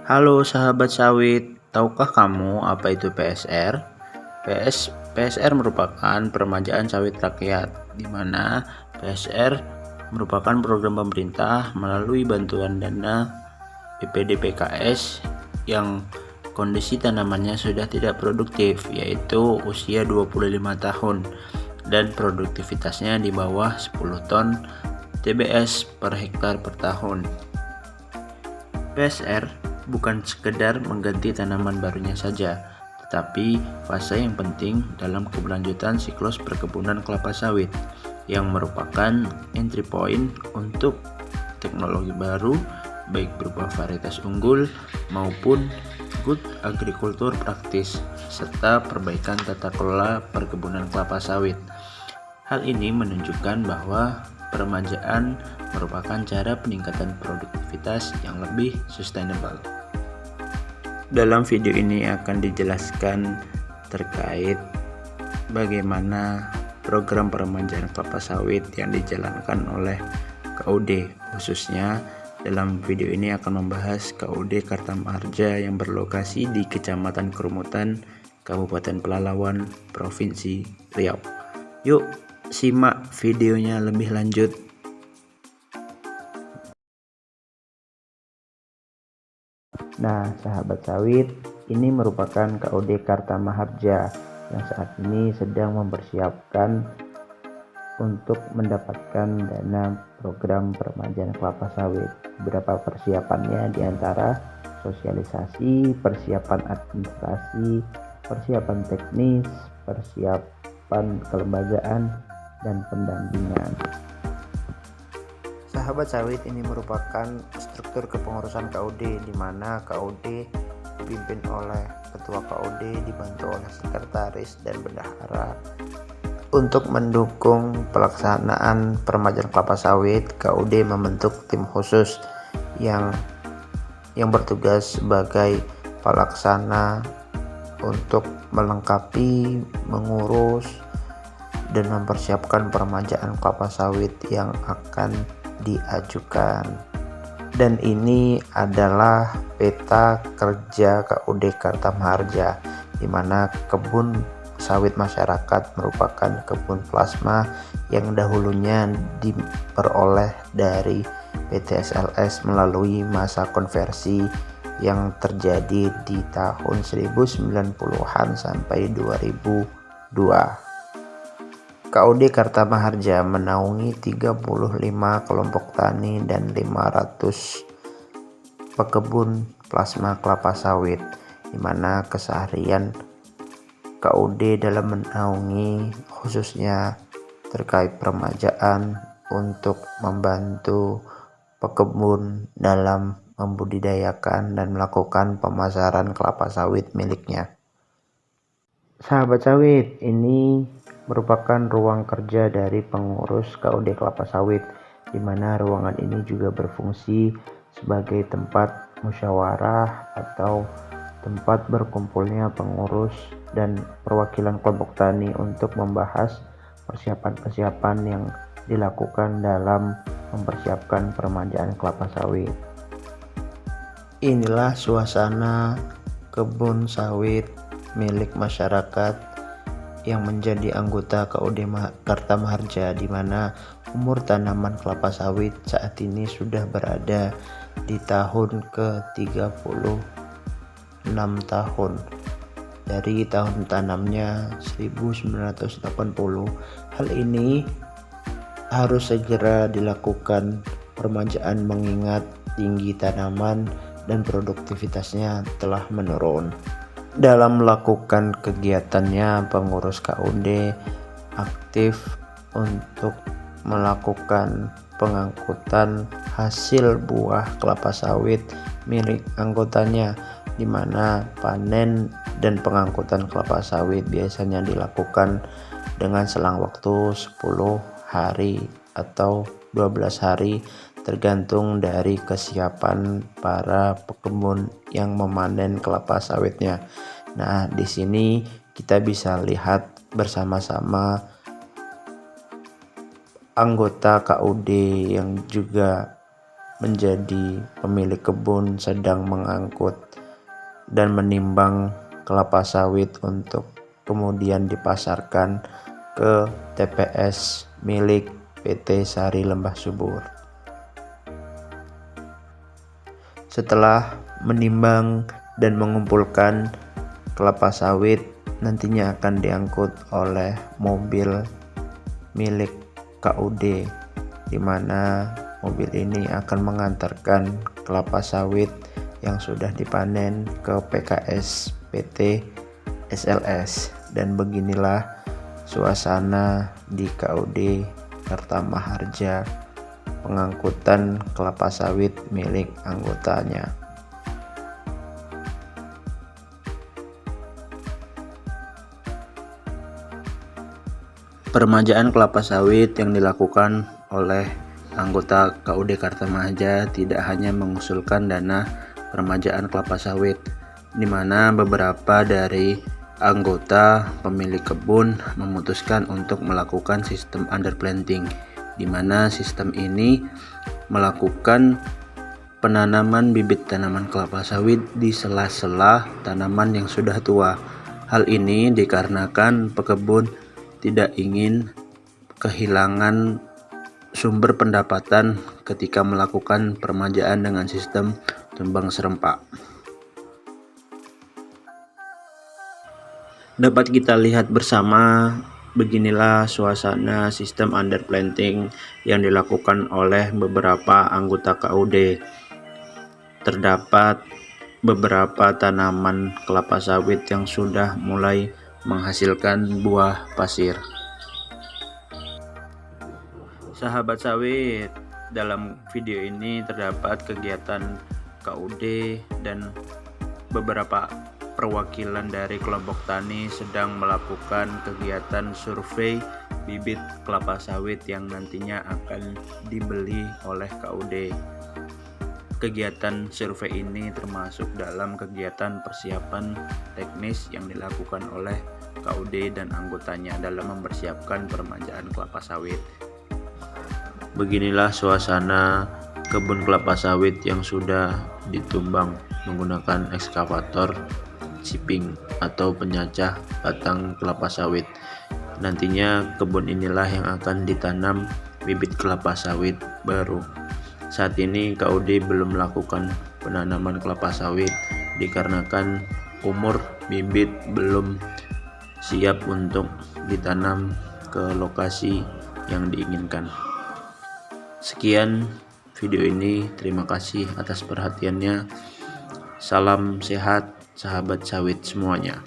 Halo sahabat sawit, tahukah kamu apa itu PSR? PSR merupakan peremajaan sawit rakyat, di mana PSR merupakan program pemerintah melalui bantuan dana BPDPKS yang kondisi tanamannya sudah tidak produktif, yaitu usia 25 tahun dan produktivitasnya di bawah 10 ton TBS per hektar per tahun. PSR bukan sekedar mengganti tanaman barunya saja, tetapi fase yang penting dalam keberlanjutan siklus perkebunan kelapa sawit yang merupakan entry point untuk teknologi baru, baik berupa varietas unggul maupun good agriculture practice serta perbaikan tata kelola perkebunan kelapa sawit. Hal ini menunjukkan bahwa peremajaan merupakan cara peningkatan produktivitas yang lebih sustainable. Dalam video ini akan dijelaskan terkait bagaimana program peremajaan kelapa sawit yang dijalankan oleh KUD. Khususnya dalam video ini akan membahas KUD Kartamarja yang berlokasi di Kecamatan Kerumutan, Kabupaten Pelalawan, Provinsi Riau. Yuk simak videonya lebih lanjut. Nah, sahabat sawit, ini merupakan KUD Kartamaharja yang saat ini sedang mempersiapkan untuk mendapatkan dana program peremajaan kelapa sawit. Beberapa persiapannya diantara sosialisasi, persiapan administrasi, persiapan teknis, persiapan kelembagaan, dan pendampingan. Sahabat sawit, ini merupakan struktur kepengurusan KUD di mana KUD dipimpin oleh ketua KUD dibantu oleh sekretaris dan bendahara. Untuk mendukung pelaksanaan peremajaan kelapa sawit, KUD membentuk tim khusus yang bertugas sebagai pelaksana untuk melengkapi, mengurus, dan mempersiapkan peremajaan kelapa sawit yang akan diajukan. Dan ini adalah peta kerja KUD Kartamarja, di mana kebun sawit masyarakat merupakan kebun plasma yang dahulunya diperoleh dari PT SLS melalui masa konversi yang terjadi di tahun 1990-an sampai 2002. KUD Kartamaharja menaungi 35 kelompok tani dan 500 pekebun plasma kelapa sawit, di mana keseharian KUD dalam menaungi khususnya terkait peremajaan untuk membantu pekebun dalam membudidayakan dan melakukan pemasaran kelapa sawit miliknya. Sahabat sawit, ini merupakan ruang kerja dari pengurus KUD kelapa sawit, di mana ruangan ini juga berfungsi sebagai tempat musyawarah atau tempat berkumpulnya pengurus dan perwakilan kelompok tani untuk membahas persiapan-persiapan yang dilakukan dalam mempersiapkan peremajaan kelapa sawit. Inilah suasana kebun sawit milik masyarakat yang menjadi anggota KUD Kartamaharja, di mana umur tanaman kelapa sawit saat ini sudah berada di tahun ke-36 tahun dari tahun tanamnya 1980. Hal ini harus segera dilakukan peremajaan mengingat tinggi tanaman dan produktivitasnya telah menurun. Dalam melakukan kegiatannya, pengurus KUD aktif untuk melakukan pengangkutan hasil buah kelapa sawit milik anggotanya, di mana panen dan pengangkutan kelapa sawit biasanya dilakukan dengan selang waktu 10 hari atau 12 hari tergantung dari kesiapan para pekebun yang memanen kelapa sawitnya. Nah, di sini kita bisa lihat bersama-sama anggota KUD yang juga menjadi pemilik kebun sedang mengangkut dan menimbang kelapa sawit untuk kemudian dipasarkan ke TPS milik PT Sari Lembah Subur. Setelah menimbang dan mengumpulkan kelapa sawit, nantinya akan diangkut oleh mobil milik KUD, di mana mobil ini akan mengantarkan kelapa sawit yang sudah dipanen ke PKS PT SLS. Dan beginilah suasana di KUD Karta Maharja pengangkutan kelapa sawit milik anggotanya. Peremajaan kelapa sawit yang dilakukan oleh anggota KUD Karta Maharja tidak hanya mengusulkan dana peremajaan kelapa sawit, di mana beberapa dari anggota pemilik kebun memutuskan untuk melakukan sistem underplanting, di mana sistem ini melakukan penanaman bibit tanaman kelapa sawit di sela-sela tanaman yang sudah tua. Hal ini dikarenakan pekebun tidak ingin kehilangan sumber pendapatan ketika melakukan peremajaan dengan sistem tumbang serempak. Dapat kita lihat bersama, beginilah suasana sistem underplanting yang dilakukan oleh beberapa anggota KUD. Terdapat beberapa tanaman kelapa sawit yang sudah mulai menghasilkan buah pasir. Sahabat sawit, dalam video ini terdapat kegiatan KUD dan beberapa perwakilan dari kelompok tani sedang melakukan kegiatan survei bibit kelapa sawit yang nantinya akan dibeli oleh KUD. Kegiatan survei ini termasuk dalam kegiatan persiapan teknis yang dilakukan oleh KUD dan anggotanya dalam mempersiapkan peremajaan kelapa sawit. Beginilah suasana kebun kelapa sawit yang sudah ditumbang menggunakan ekskavator chipping atau penyacah batang kelapa sawit. Nantinya kebun inilah yang akan ditanam bibit kelapa sawit baru. Saat ini KUD belum melakukan penanaman kelapa sawit dikarenakan umur bibit belum siap untuk ditanam ke lokasi yang diinginkan. Sekian video ini, terima kasih atas perhatiannya. Salam sehat sahabat sawit semuanya.